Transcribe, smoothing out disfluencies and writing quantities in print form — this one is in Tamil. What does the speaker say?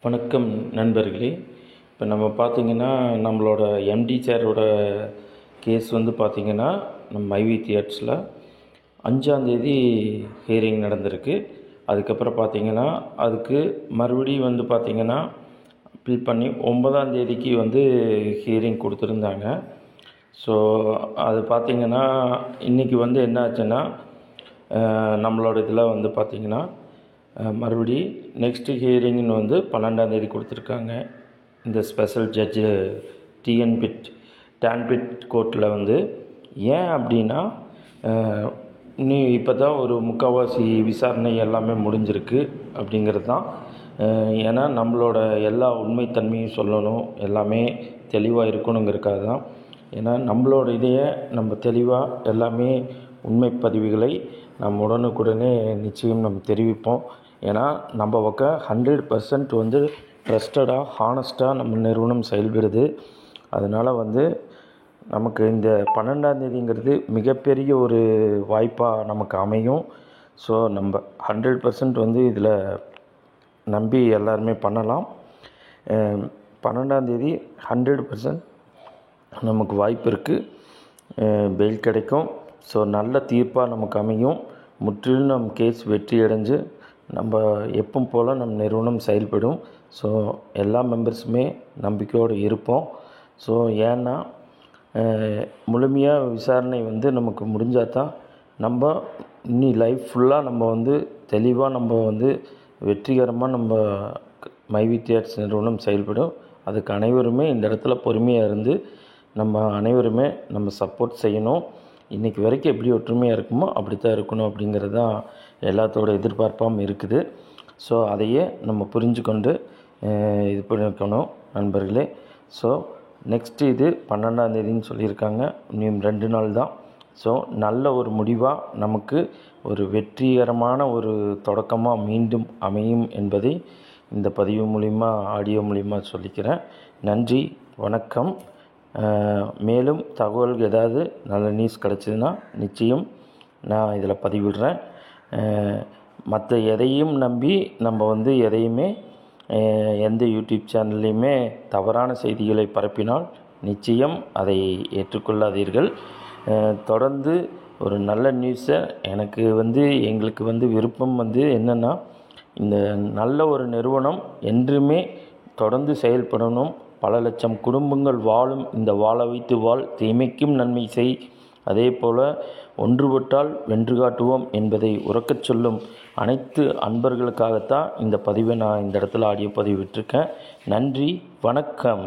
வணக்கம் நண்பர்களே. இப்போ நம்ம பார்த்திங்கன்னா நம்மளோட எம்டி சாரோட கேஸ் பார்த்திங்கன்னா நம்ம மைவி தியேட்டர்ஸில் 5ஆந்தேதி ஹியரிங் நடந்திருக்கு. அதுக்கப்புறம் பார்த்திங்கன்னா அதுக்கு மறுபடியும் பார்த்திங்கன்னா அப்பீல் பண்ணி 9ஆந்தேதிக்கு ஹியரிங் கொடுத்துருந்தாங்க. ஸோ அது பார்த்திங்கன்னா இன்றைக்கி என்ன ஆச்சுன்னா நம்மளோட இதில் பார்த்திங்கன்னா மறுபடி நெக்ஸ்ட்டு ஹியரிங்னு 12ஆந்தேதி கொடுத்துருக்காங்க. இந்த ஸ்பெஷல் ஜட்ஜு டான்பிட் கோர்ட்டில் ஏன் அப்படின்னா நீ இப்போ தான் ஒரு முக்கால்வாசி விசாரணை எல்லாமே முடிஞ்சிருக்கு அப்படிங்கிறது தான். ஏன்னா நம்மளோட எல்லா உண்மைத்தன்மையும் சொல்லணும், எல்லாமே தெளிவாக இருக்கணுங்கிறதுக்காக தான். ஏன்னா நம்மளோட இதையே நம்ம தெளிவாக எல்லாமே உண்மை பதிவுகளை நம்ம உடனுக்குடனே நிச்சயம் நம்ம தெரிவிப்போம். ஏன்னா நம்ம பக்கம் 100% ட்ரஸ்டடாக ஹானஸ்ட்டாக நம்ம நிறுவனம் செயல்படுது. அதனால் நமக்கு இந்த 12ஆந்தேதிங்கிறது மிகப்பெரிய ஒரு வாய்ப்பாக நமக்கு அமையும். ஸோ நம்ம 100% இதில் நம்பி எல்லாருமே பண்ணலாம். 12ஆந்தேதி 100% நமக்கு வாய்ப்பு இருக்குது, பெயில் கிடைக்கும். ஸோ நல்ல தீர்ப்பாக நமக்கு அமையும். முற்றிலும் நம் கேஸ் வெற்றி அடைஞ்சு நம்ம எப்பவும் போல் நம் நிறுவனம் செயல்படும். ஸோ எல்லா மெம்பர்ஸுமே நம்பிக்கையோடு இருப்போம். ஸோ ஏன்னா முழுமையாக விசாரணை நமக்கு முடிஞ்சால் தான் நம்ம இன்னி லைஃப் ஃபுல்லாக நம்ம தெளிவாக நம்ம வெற்றிகரமாக நம்ம மைவி தியேட்டர்ஸ் நிறுவனம் செயல்படும். அதுக்கு அனைவருமே இந்த இடத்துல பொறுமையாக இருந்து நம்ம அனைவருமே நம்ம சப்போர்ட் செய்யணும். இன்றைக்கி வரைக்கும் எப்படி ஒற்றுமையாக இருக்குமோ அப்படி தான் இருக்கணும் அப்படிங்கிறது தான் எல்லாத்தோட எதிர்பார்ப்பாகவும் இருக்குது. ஸோ அதையே நம்ம புரிஞ்சுக்கொண்டு இது பண்ணிக்கணும் நண்பர்களே. ஸோ நெக்ஸ்ட்டு இது 12ஆந்தேதின்னு சொல்லியிருக்காங்க. இன்னும் 2 நாள் தான். ஸோ நல்ல ஒரு முடிவாக நமக்கு ஒரு வெற்றிகரமான ஒரு தொடக்கமாக மீண்டும் அமையும் என்பதை இந்த பதிவு மூலிமா ஆடியோ மூலிமா சொல்லிக்கிறேன். நன்றி, வணக்கம். மேலும் தகவல்கள் ஏதாவது நல்ல நியூஸ் கிடச்சிதுன்னா நிச்சயம் நான் இதில் பதிவிடுறேன். மற்ற எதையும் நம்பி நம்ம எதையுமே எந்த யூடியூப் சேனல்லையுமே தவறான செய்திகளை பரப்பினால் நிச்சயம் அதை ஏற்றுக்கொள்ளாதீர்கள். தொடர்ந்து ஒரு நல்ல நியூஸை எனக்கு எங்களுக்கு விருப்பம் என்னென்னா, இந்த நல்ல ஒரு நிறுவனம் என்றுமே தொடர்ந்து செயல்படணும். பல லட்சம் குடும்பங்கள் வாழும் இந்த வாழ வைத்து தீமைக்கும் நன்மை செய், அதே போல் ஒன்றுபட்டால் வென்று காட்டுவோம் என்பதை உறக்கச் சொல்லும் அனைத்து அன்பர்களுக்காகத்தான் இந்த பதிவை நான் இந்த இடத்துல ஆடியோ பதிவு விட்டிருக்கேன். நன்றி, வணக்கம்.